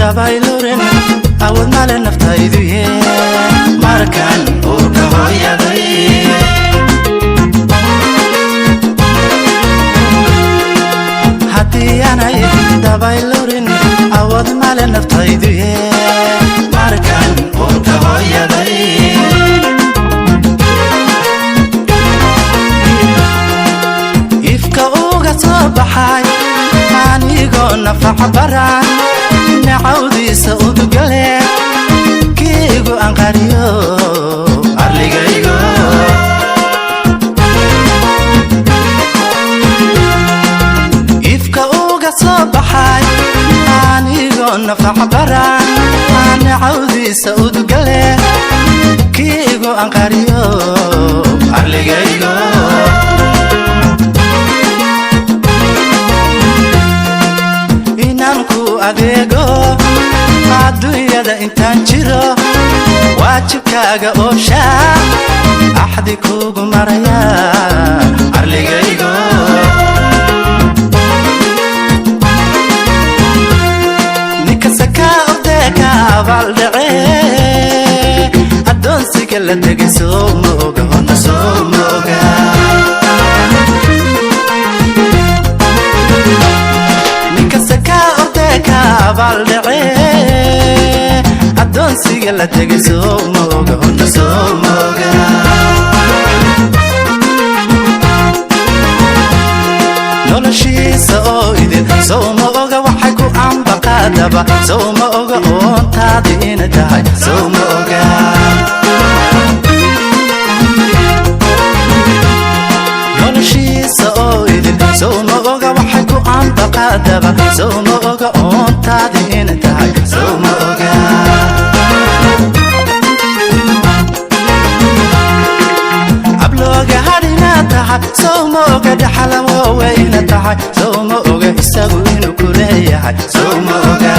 dabaylurin awood male naftaydu markan uurka hooyaday haddii aanay dabaylurin awood male naftaydu markan uurka hooyaday ifka uga soo baxay anigoo nafac baran nacawdiisa udugale kiigu anqariyo arligaygo ifka uga soo baxay anigoo nafac baran nacawdiisa udugale kiigu anqariyo arligaygo adeego adduunyada intaan jiro waajibkaaga ooshaa axdi kuugu maraya arligaygo ninkasta kaa ordeeka abaaldhace addoonsiga la tegay soo ma oga horna soo ma oga abaaldhace addoonsiga la tegay soo ma oga horta soo ma oga noloshiisa oo idin soo ma oga waxay ku ambaqaadaba soo ma oga oontaadi ina tahay soo ma oga noloshiisa oo idin soo ma oga waxay ku ambaqaadaba soo ma oga oontaadi ina tahay soo ma oga ablooga hadhina tahay soo ma oga dhaxalawo wayna tahay soo ma oga isagu inuu ku leeyahay soo ma oga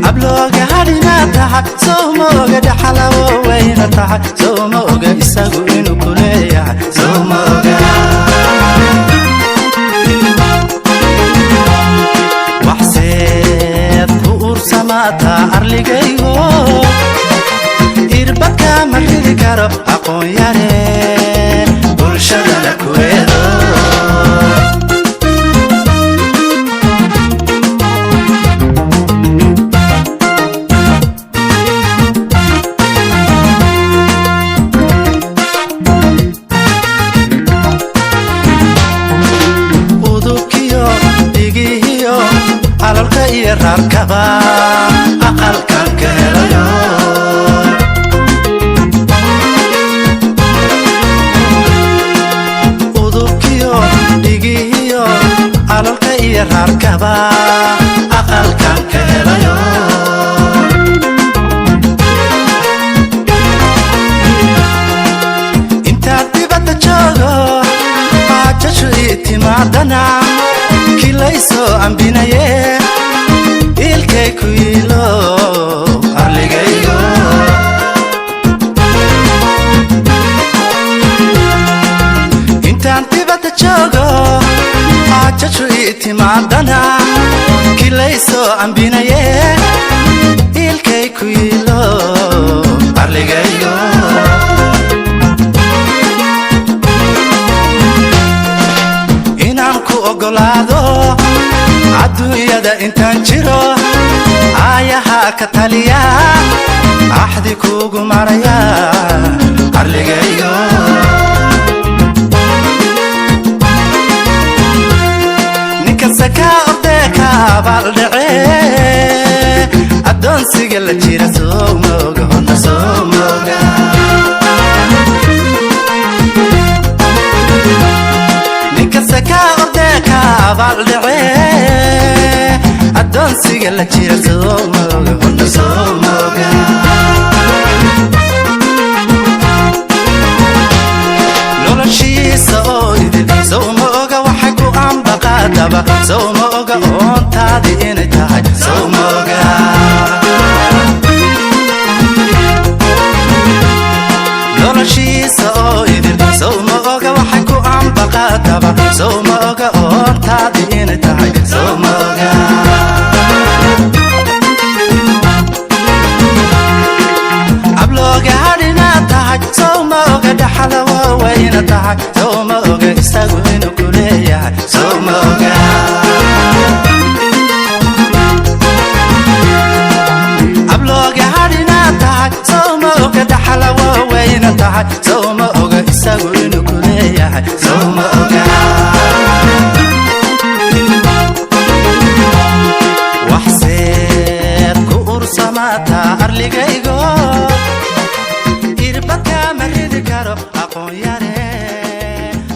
ablooga hadhina tahay soo ma oga dhaxalawo wayna tahay soo ma oga isagu inuu ku leeyahay soo ma oga waxseed ku ursamata arligaygo irbaka ma ridi karo aqoon yare bulshadana ku eedo alalka iyo raarkaba aqalkan ka helayo udubkiyo dhigihiyo alalka iyo raarkaba aqalkan ka helayo intaad dibadda joogo baajashu ii timaadana kilaysoo ambinaye ilkay ku yiilo arligaygo intaan dibadda joogo baajashu ii timaadana kilaysoo ambinaye ilkay ku yiilo arligaygo inaan ku ogolaado adduunyada intaan jiro aayaha ka taliya axdi kuugu maraya arligaygo ninkasta kaa ordeeka abaaldhace addoonsiga la jira soo ma oga horna soo ma oga ninkasta kaa ordeeka abaaldhace addoonsiga la jira soo ma oga horna soo ma oga noloshiisa oo idin soo ma oga waxay ku ambaqaadaba soo ma oga oontaadi inay tahay soo ma oga noloshiisa oo idin soo ma oga waxay ku ambaqaadaba soo ma oga oontaadi taadiina tahay soo mooga ablooga hadina tahay soo mooga dhaxala waawayna tahay soo mooga isagu inuu ku leeyahay soo mooga ablooga hadina tahay soo mooga dhaxala waawayna tahay soo mooga isagu inuu ku leeyahay soo mooga waxseed ku ursamata arligaygo irbadka ma ridi karo aqoon yare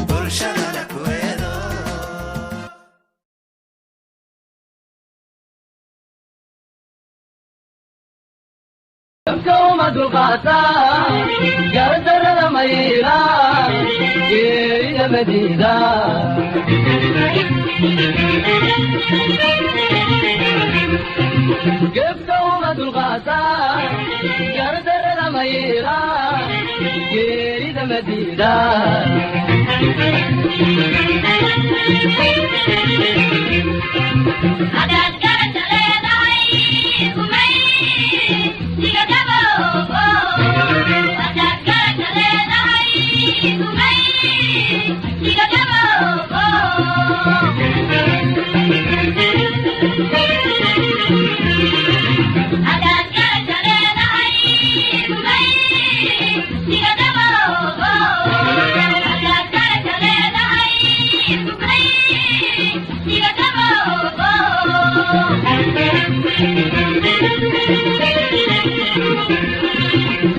bulshadana ku eedo كوما دقاتا قدر الميلا يا مدينة كيف كوما دقاتا قدر الميلا يا مدينة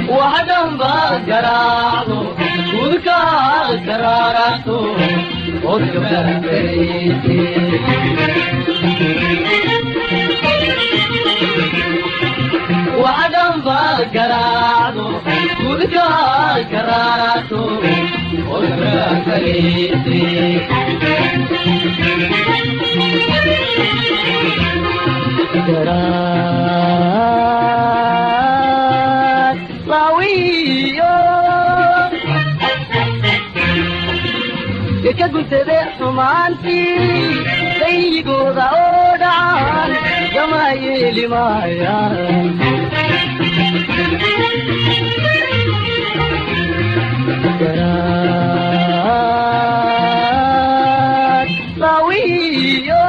وحدهم بقرارو وذكا قراراتو وذكا بيتي وحدهم بقرارو وذكا قراراتو وذكا بيتي ka guntade xumaantii sayigooda oo dhacaan kama yeeli maayaan garaad lawiyo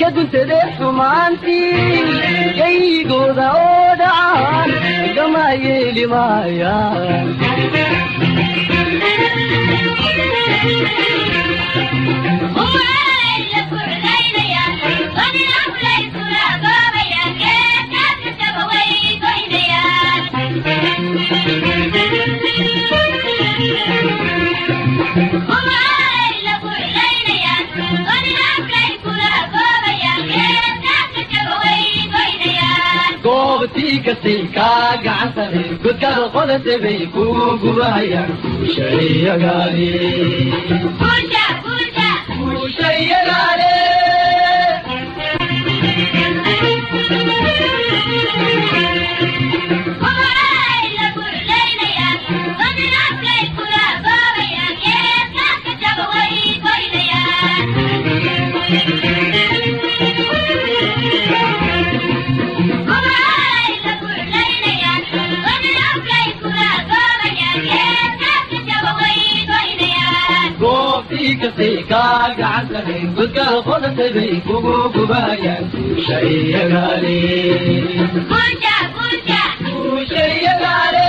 ka guntade xumaantii sayigooda oo dhacaan kama yeeli maayaan كسيكا قعنتني قد كان قلت بيكو قبايا وشي قالي بوشا بوشا وشي قالي كسيكا قعنتني قد كان قلت بيكو قبايا وشي قالي بوشا بوشا وشي قالي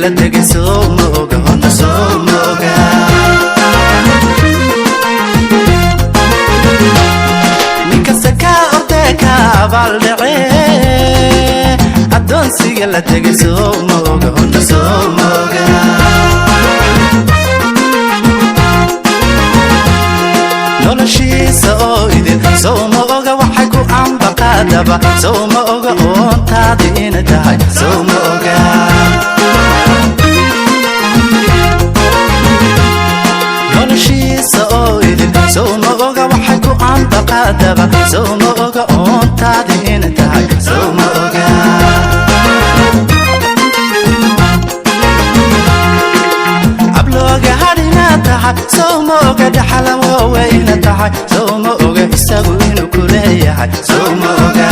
la tegay soo mooga horta soo mooga ninkasta ka ordeka abaaldhace addoonsiga la tegay soo mooga horta soo mooga noloshiisa oo idin soo mooga waxay ku ambaqaadaba soo mooga oontaadi ina tahay soo mooga noloshiisa oo idin soo mooga waxay ku ambaqaadaba soo mooga oontaadi ina tahay soo mooga ablooga hadhina tahay soo mooga dhaxala waaweyna tahay soo mooga isagu inuu ku leeyahay soo mooga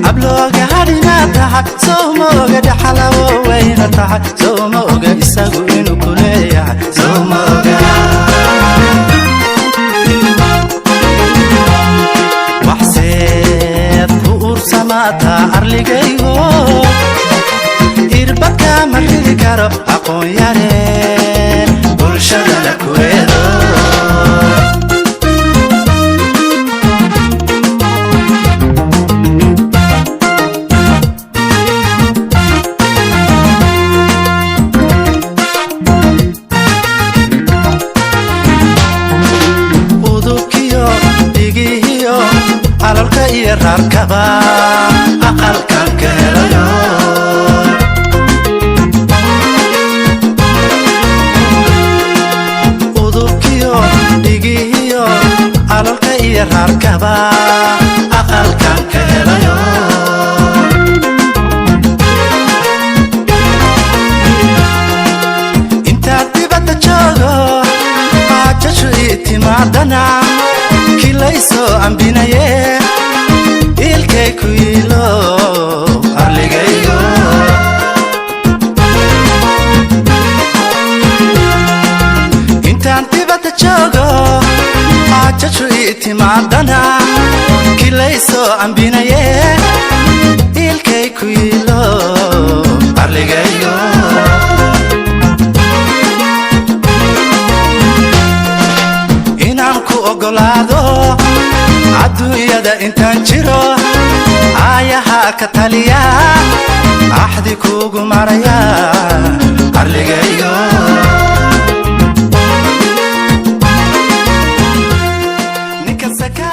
ablooga hadhina tahay soo mooga dhaxala waaweyna tahay soo mooga isagu inuu ku leeyahay soo mooga waxseed ku ursamaata arligaygo irbaka ma ridi karo aqoon yare bulshada la kuweedo udubkiyo dhigihiyo alalka iyo raarkaba aqalkan ka helayo alalka iyo raarkaba aqalkan ka helayo intaad dibadda joogo haajashu ii timaadana kilaysoo ambinaye ilkay ku yiilo arligaygo intaan dibadda joogo haajashu ii timaadana kilaysoo ambinaye ilkay ku yiilo arligaygo inaan ku ogolaado adduunyada intaan jiro aayaha ka taliya axdi kuugu maraya arligaygo ninkasta ka